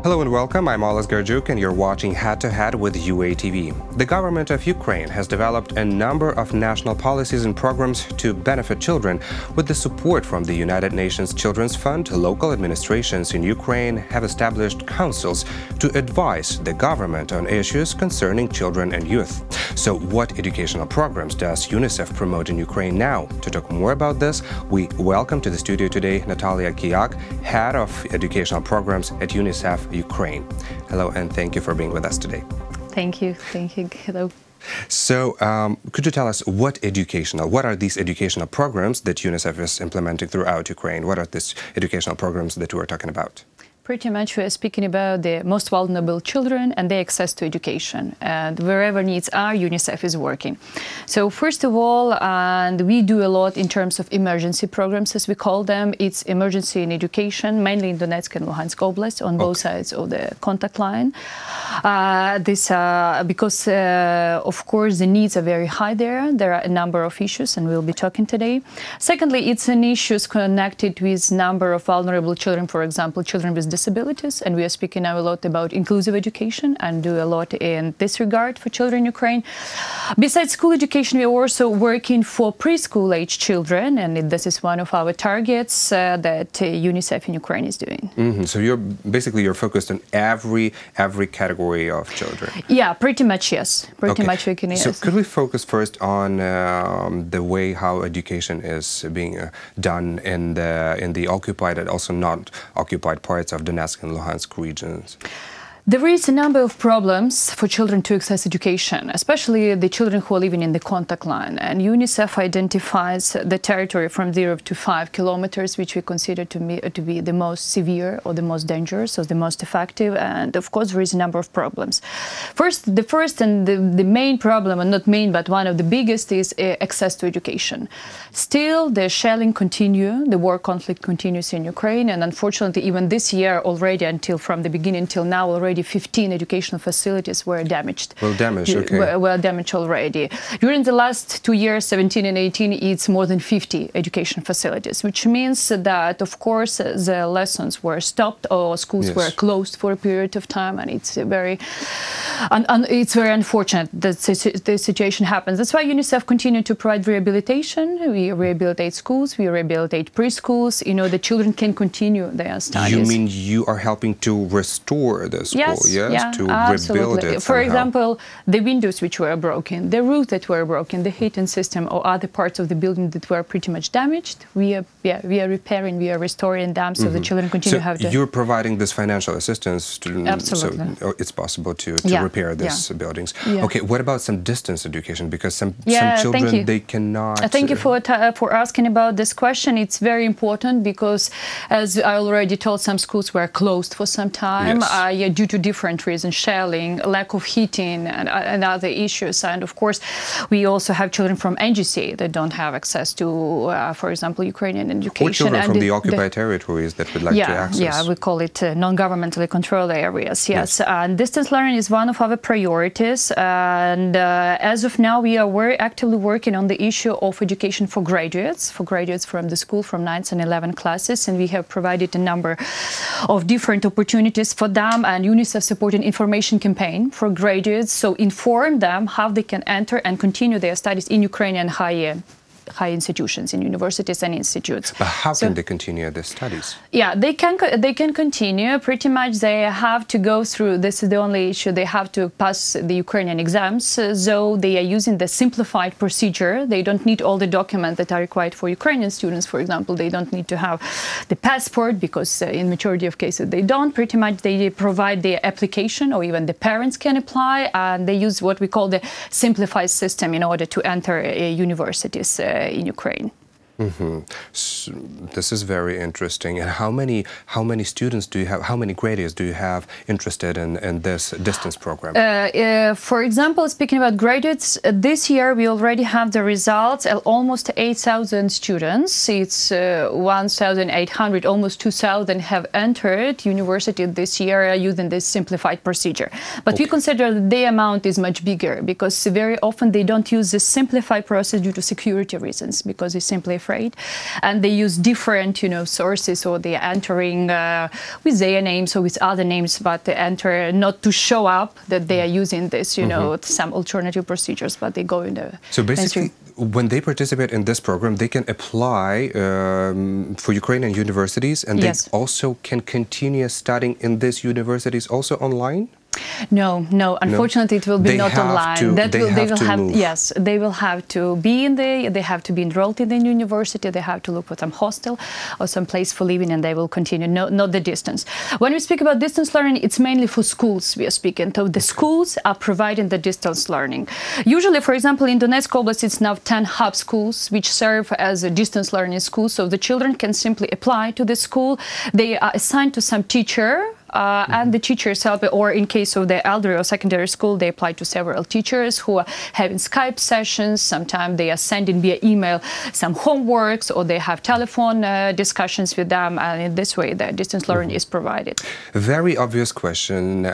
Hello and welcome, I'm Oles Garjuk and you're watching Head to Head with UATV. The government of Ukraine has developed a number of national policies and programs to benefit children. With the support from the United Nations Children's Fund, local administrations in Ukraine have established councils to advise the government on issues concerning children and youth. So what educational programs does UNICEF promote in Ukraine now? To talk more about this, we welcome to the studio today Natalia Kiyak, Head of Educational Programs at UNICEF Ukraine. Hello, and thank you for being with us today. Thank you. Hello. So, could you tell us what are these educational programs that UNICEF is implementing throughout Ukraine? What are these educational programs that we're talking about? Pretty much we are speaking about the most vulnerable children and their access to education. And wherever needs are, UNICEF is working. So first of all, and we do a lot in terms of emergency programs, as we call them. It's emergency in education, mainly in Donetsk and Luhansk Oblast, on both sides of the contact line. Because, of course, the needs are very high there. There are a number of issues, and we'll be talking today. Secondly, it's an issues connected with number of vulnerable children, for example, children with disabilities, and we are speaking now a lot about inclusive education and do a lot in this regard for children in Ukraine. Besides school education, we are also working for preschool age children, and this is one of our targets that UNICEF in Ukraine is doing. So you're focused on every category of children. Yeah, pretty much, yes. Pretty much we can, yes. So could we focus first on the way how education is being done in the occupied and also not occupied parts of Donetsk and Luhansk regions? There is a number of problems for children to access education, especially the children who are living in the contact line. And UNICEF identifies the territory from 0 to 5 kilometers, which we consider to be the most severe or the most dangerous or the most effective. And of course, there is a number of problems. The first and the main problem, and not main, but one of the biggest, is access to education. Still, the shelling continues, the war conflict continues in Ukraine. And unfortunately, even this year already, from the beginning till now, already 15 educational facilities were damaged. Well damaged, okay. Were damaged already. During the last 2 years, 17 and 18, it's more than 50 education facilities, which means that, of course, the lessons were stopped or schools were closed for a period of time, and it's very unfortunate that this situation happens. That's why UNICEF continued to provide rehabilitation. We rehabilitate schools, we rehabilitate preschools. The children can continue their studies. You mean you are helping to restore the school? Yes, to rebuild it For example, the windows which were broken, the roof that were broken, the heating system or other parts of the building that were pretty much damaged, we are repairing, we are restoring them so the children continue to have to... You're providing this financial assistance to... Absolutely. So it's possible to repair these buildings. Yeah. Okay, what about some distance education? Because some children, they cannot... Thank you for asking about this question. It's very important because, as I already told, some schools were closed for some time due to different reasons, shelling, lack of heating, and other issues. And of course, we also have children from NGC that don't have access to, for example, Ukrainian education. Or children from the occupied territories that would like to access. Yeah, we call it non-governmentally controlled areas, yes. And distance learning is one of our priorities. And as of now, we are very actively working on the issue of education for graduates from the school from 9th and 11th classes. And we have provided a number of different opportunities for them. And UNICEF supporting information campaign for graduates, so inform them how they can enter and continue their studies in Ukrainian high institutions, in universities and institutes. But how can they continue their studies? Yeah, they can continue. Pretty much they have to go through, this is the only issue, they have to pass the Ukrainian exams. So they are using the simplified procedure. They don't need all the documents that are required for Ukrainian students, for example. They don't need to have the passport because in majority of cases they don't. Pretty much they provide their application, or even the parents can apply, and they use what we call the simplified system in order to enter universities in Ukraine. So this is very interesting. And how many students do you have? How many graduates do you have interested in this distance program? For example, speaking about graduates, this year we already have the results. Almost 8,000 students. It's 1,800, almost 2,000 have entered university this year using this simplified procedure. But we consider that the amount is much bigger because very often they don't use this simplified process due to security reasons, because it's simply afraid. And they use different, sources, or they are entering with their names or with other names, but they enter not to show up that they are using this, some alternative procedures, but they go in the... So basically, when they participate in this program, they can apply for Ukrainian universities, and they also can continue studying in these universities also online? No, unfortunately, it will be not online. They will have to be they have to be enrolled in the university. They have to look for some hostel or some place for living, and they will continue. Not the distance. When we speak about distance learning, it's mainly for schools we are speaking. So the schools are providing the distance learning. Usually, for example, in Donetsk Oblast, it's now 10 hub schools which serve as a distance learning school. So the children can simply apply to the school. They are assigned to some teacher. And the teachers help, or in case of the elderly or secondary school, they apply to several teachers who are having Skype sessions. Sometimes they are sending via email some homeworks, or they have telephone discussions with them, and in this way the distance learning is provided. Very obvious question.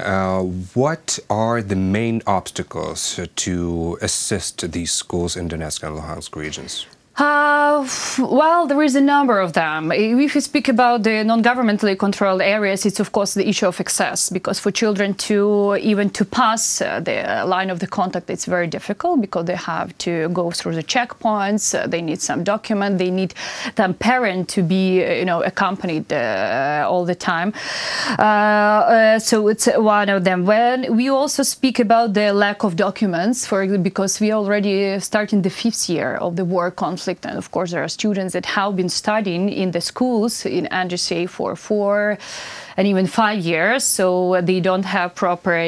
What are the main obstacles to assist these schools in Donetsk and Luhansk regions? Well, there is a number of them. If we speak about the non-governmentally controlled areas, it's of course the issue of access, because for children to pass the line of the contact, it's very difficult, because they have to go through the checkpoints. They need some document. They need the parent to be, accompanied all the time. So it's one of them. When we also speak about the lack of documents, because we are already starting the 5th year of the war conflict. And of course, there are students that have been studying in the schools in NGCA for 4 and even 5 years, so they don't have proper,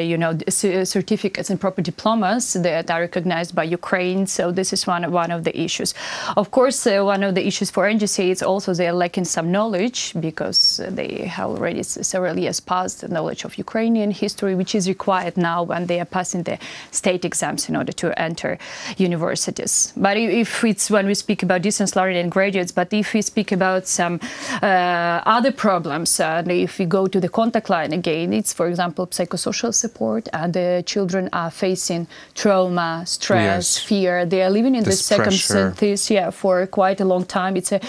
certificates and proper diplomas that are recognized by Ukraine. So this is one of the issues. Of course, one of the issues for NGCA is also they are lacking some knowledge, because they have already several years past the knowledge of Ukrainian history, which is required now when they are passing the state exams in order to enter universities. But if it's when we speak about distance learning and graduates, but if we speak about some other problems, if we go to the contact line again, it's, for example, psychosocial support, and the children are facing trauma, stress, fear. They are living in this circumstances for quite a long time. It's a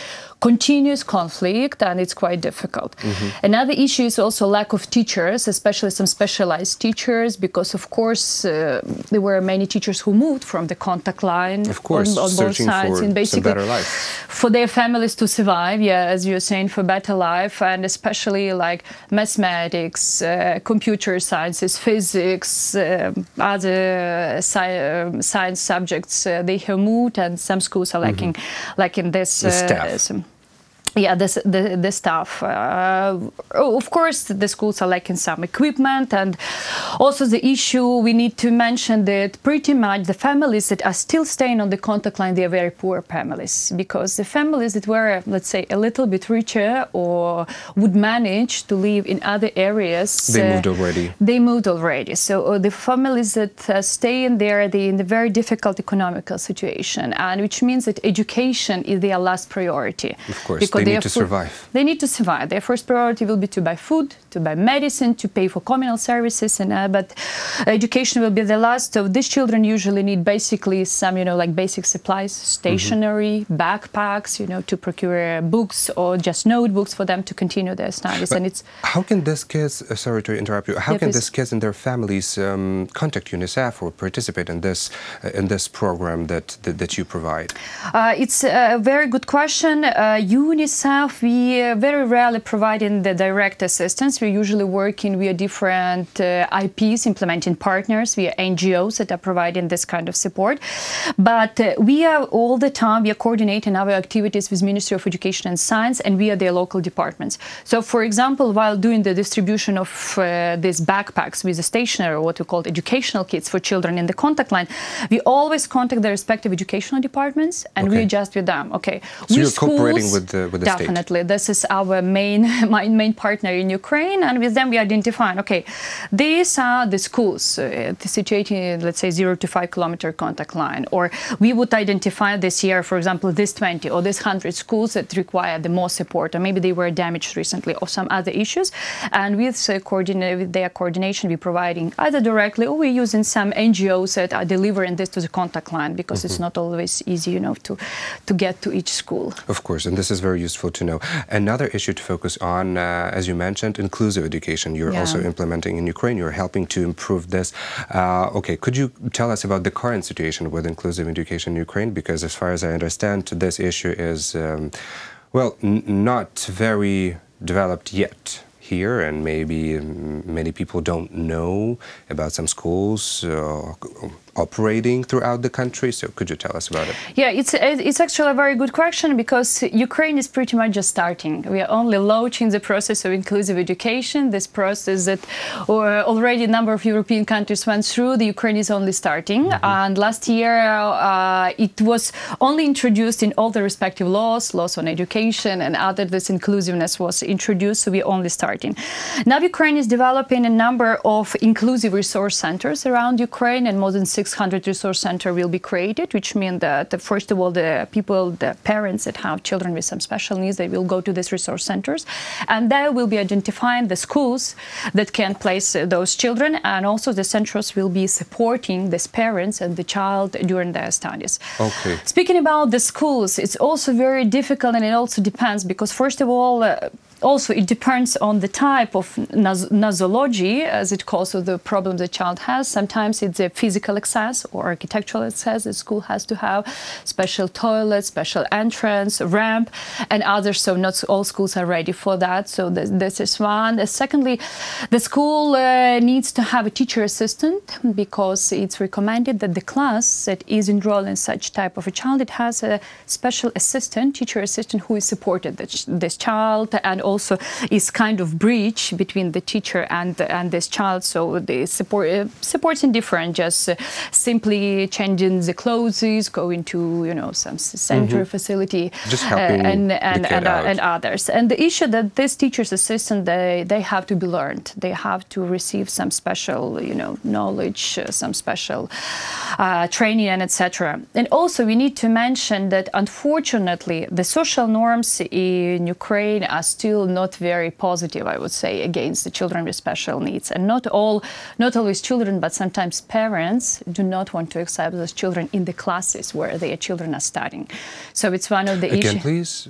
continuous conflict, and it's quite difficult. Another issue is also lack of teachers, especially some specialized teachers, because of course there were many teachers who moved from the contact line on both sides, and basically for their families to survive, as you're saying, for better life, and especially like mathematics, computer sciences, physics, other science subjects, they have moved, and some schools are lacking this the staff. Of course, the schools are lacking some equipment, and also the issue we need to mention that pretty much the families that are still staying on the contact line, they are very poor families, because the families that were, let's say, a little bit richer or would manage to live in other areas, they moved already. So the families that stay in there, they're in a very difficult economical situation, and which means that education is their last priority. Of course. Because they need to survive. They need to survive. Their first priority will be to buy food, to buy medicine, to pay for communal services, but education will be the last. So these children usually need basically some, like basic supplies, stationery, backpacks, to procure books or just notebooks for them to continue their studies. But and it's how can these kids, sorry to interrupt you, how can these kids and their families contact UNICEF or participate in this program that you provide? It's a very good question. UNICEF, we very rarely providing the direct assistance. We're usually working via different IPs, implementing partners, via NGOs that are providing this kind of support. But we are all the time, we are coordinating our activities with Ministry of Education and Science and via their local departments. So, for example, while doing the distribution of these backpacks with the stationery, or what we call educational kits for children in the contact line, we always contact the respective educational departments, and we adjust with them. So you're cooperating with the the state. Definitely. This is our main partner in Ukraine, and with them we identify, okay, these are the schools situated in, let's say, 0 to 5 kilometer contact line, or we would identify this year, for example, this 20 or this 100 schools that require the most support, or maybe they were damaged recently, or some other issues, and with their coordination, we're providing either directly or we're using some NGOs that are delivering this to the contact line, because it's not always easy, to get to each school. Of course, and this is very useful to know. Another issue to focus on, as you mentioned, inclusive education. You're also implementing in Ukraine. You're helping to improve this. Okay, could you tell us about the current situation with inclusive education in Ukraine? Because as far as I understand, this issue is, well, not very developed yet here, and maybe many people don't know about some schools operating throughout the country. So could you tell us about it? Yeah, it's actually a very good question, because Ukraine is pretty much just starting. We are only launching the process of inclusive education, this process that already a number of European countries went through. The Ukraine is only starting, and last year it was only introduced in all the respective laws on education and other. This inclusiveness was introduced, so we're only starting. Now Ukraine is developing a number of inclusive resource centers around Ukraine, and more than 600 resource centers will be created, which means that, first of all, the parents that have children with some special needs, they will go to these resource centers, and they will be identifying the schools that can place those children, and also the centers will be supporting these parents and the child during their studies. Okay. Speaking about the schools, it's also very difficult, and it also depends, because first of all, also, it depends on the type of nosology, as it calls, so the problem the child has. Sometimes it's a physical access or architectural access. The school has to have special toilets, special entrance, ramp, and others. So not all schools are ready for that. So this is one. Secondly, the school needs to have a teacher assistant, because it's recommended that the class that is enrolled in such type of a child, it has a special assistant, teacher assistant, who is supported this child, and also is kind of bridge between the teacher and this child. So the supports in different, just simply changing the clothes, going to some center facility, just helping and others. And the issue that this teacher's assistant, they have to be learned. They have to receive some special knowledge, some special training, and etc. And also we need to mention that unfortunately the social norms in Ukraine are still not very positive, I would say, against the children with special needs. And not always children, but sometimes parents do not want to accept those children in the classes where their children are studying. So it's one of the issues. Again, please.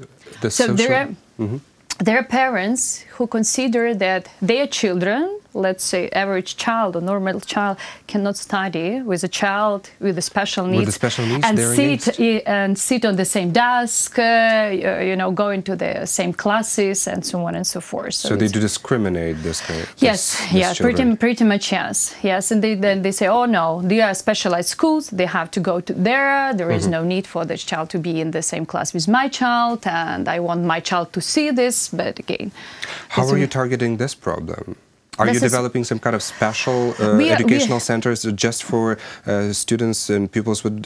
There are parents who consider that their children, let's say average child or normal child, cannot study with a child with a special needs, and sit on the same desk, going to the same classes, and so on and so forth. So they do discriminate this kind of pretty much yes. And then they say, oh no, they are specialized schools, they have to go to there is no need for this child to be in the same class with my child, and I want my child to see this. But again, how are you targeting this problem? Are you developing some kind of special educational centers just for students and pupils with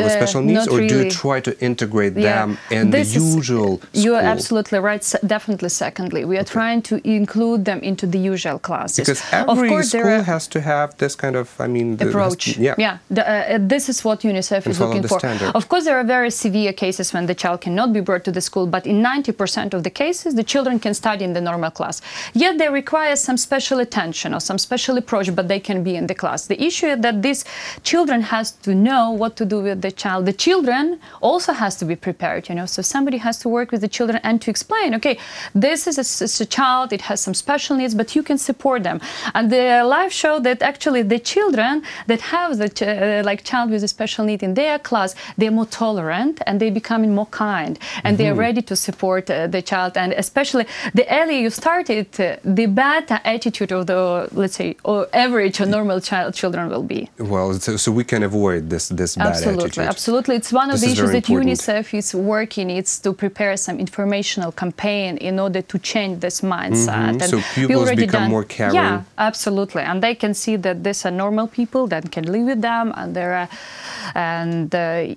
special needs, or do you try to integrate them in the usual school? You are absolutely right. Definitely, secondly, we are trying to include them into the usual classes. Because every school has to have this kind of, approach. This is what UNICEF is looking for. Of course, there are very severe cases when the child cannot be brought to the school, but in 90% of the cases, the children can study in the normal class. Yet they require some special attention or some special approach, but they can be in the class. The issue is that these children has to know what to do with the child. The children also has to be prepared, so somebody has to work with the children and to explain, okay, this is a child, it has some special needs, but you can support them. And the live show that actually the children that have the child with a special need in their class, they're more tolerant and they're becoming more kind, and they're ready to support the child. And especially the earlier you started, the better attitude of the, let's say, average or normal children will be. Well, so we can avoid this bad attitude. Absolutely. It's one of the issues that UNICEF is working. It's to prepare some informational campaign in order to change this mindset. So pupils become more caring. Yeah, absolutely. And they can see that these are normal people that can live with them, and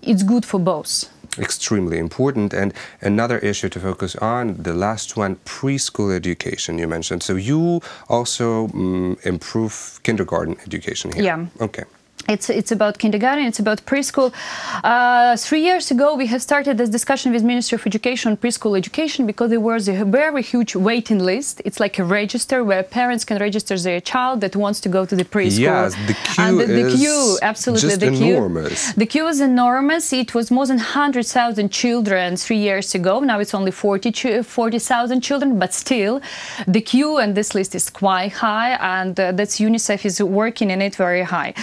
it's good for both. Extremely important. And another issue to focus on, the last one, preschool education you mentioned. So you also improve kindergarten education here. Yeah. Okay. It's about kindergarten, it's about preschool. 3 years ago, we have started this discussion with Ministry of Education on preschool education because there was a very huge waiting list. It's like a register where parents can register their child that wants to go to the preschool. Yes, the queue is absolutely, just enormous. The queue is enormous. It was more than 100,000 children 3 years ago. Now it's only 40,000 children, but still the queue and this list is quite high, and that's UNICEF is working in it very high.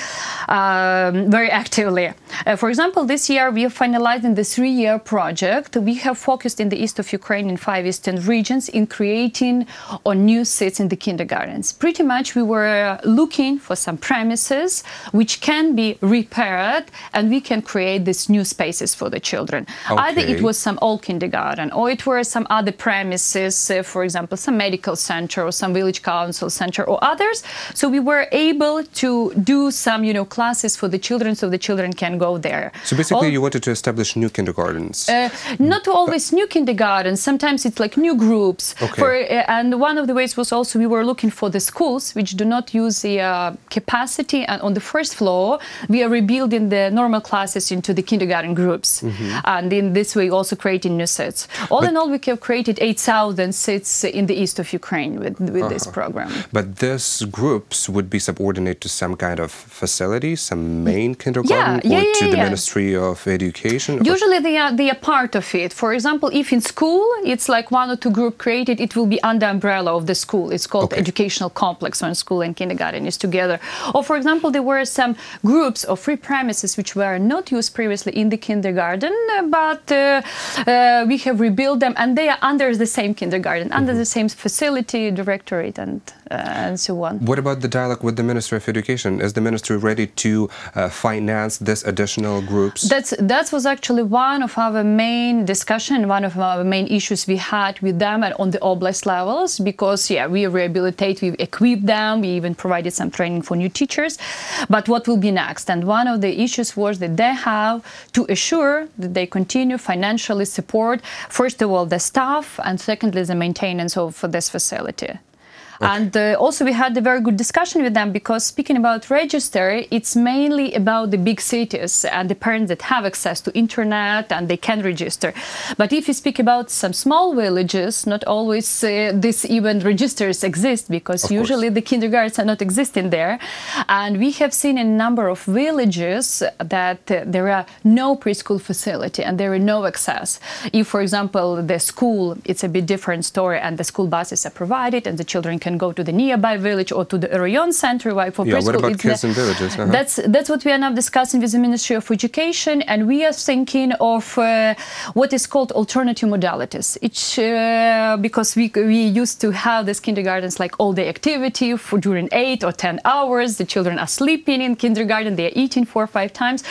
Very actively. For example, this year we are finalizing the 3-year project. We have focused in the east of Ukraine in 5 eastern regions in creating new seats in the kindergartens. Pretty much we were looking for some premises which can be repaired and we can create these new spaces for the children. Okay. Either it was some old kindergarten or it were some other premises, for example, some medical center or some village council center or others. So we were able to do some, classes for the children so the children can go there. So basically you wanted to establish new kindergartens? Not always new kindergartens. Sometimes it's like new groups. Okay. And one of the ways was also we were looking for the schools which do not use the capacity, and on the first floor we are rebuilding the normal classes into the kindergarten groups. And in this way also creating new sets. All in all, we have created 8,000 seats in the east of Ukraine with this program. But these groups would be subordinate to some kind of facility, some main kindergarten, or to the Ministry of Education? Usually they are part of it. For example, if in school it's like 1 or 2 group created, it will be under umbrella of the school. It's called educational complex when school and kindergarten is together. Or for example, there were some groups of free premises which were not used previously in the kindergarten, but we have rebuilt them and they are under the same kindergarten, under the same facility, directorate and so on. What about the dialogue with the Ministry of Education? Is the ministry ready to finance this additional groups? That was actually one of our main discussion, one of our main issues we had with them on the oblast levels, because we rehabilitate, we equip them, we even provided some training for new teachers. But what will be next? And one of the issues was that they have to assure that they continue financially support, first of all, the staff, and secondly, the maintenance of this facility. And also we had a very good discussion with them, because speaking about register, it's mainly about the big cities and the parents that have access to internet and they can register. But if you speak about some small villages, not always these even registers exist, because usually the kindergartens are not existing there. And we have seen in a number of villages that there are no preschool facility and there is no access. If, for example, the school, it's a bit different story, and the school buses are provided and the children can go to the nearby village or to the rayon center. For preschool, what about kids in villages? That's what we are now discussing with the Ministry of Education, and we are thinking of what is called alternative modalities. Because we used to have these kindergartens like all-day activity for during 8 or 10 hours. The children are sleeping in kindergarten, they are eating 4 or 5 times.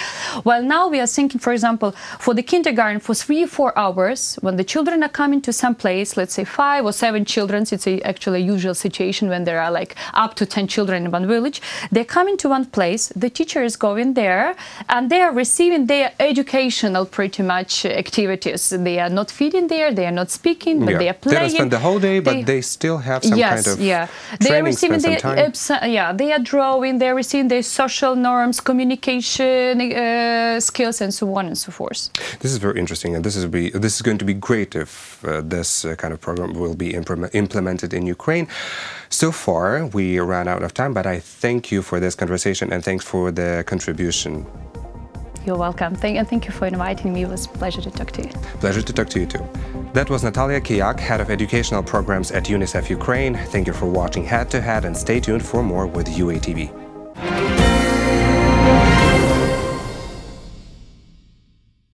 Well, now we are thinking, for example, for the kindergarten for 3 or 4 hours, when the children are coming to some place, let's say 5 or 7 children, it's actually a usual situation when there are like up to 10 children in one village, they're coming to one place, the teacher is going there, and they are receiving their educational pretty much activities. They are not feeding there, they are not speaking, but they are playing. They don't spend the whole day, but they still have some kind of they are receiving they are drawing, they are receiving their social norms, communication skills, and so on and so forth. This is very interesting, and this is going to be great if this kind of program will be implemented in Ukraine. So far, we ran out of time, but I thank you for this conversation and thanks for the contribution. You're welcome. And thank you for inviting me. It was a pleasure to talk to you. Pleasure to talk to you too. That was Natalia Kiyak, Head of Educational Programs at UNICEF Ukraine. Thank you for watching Head to Head, and stay tuned for more with UATV.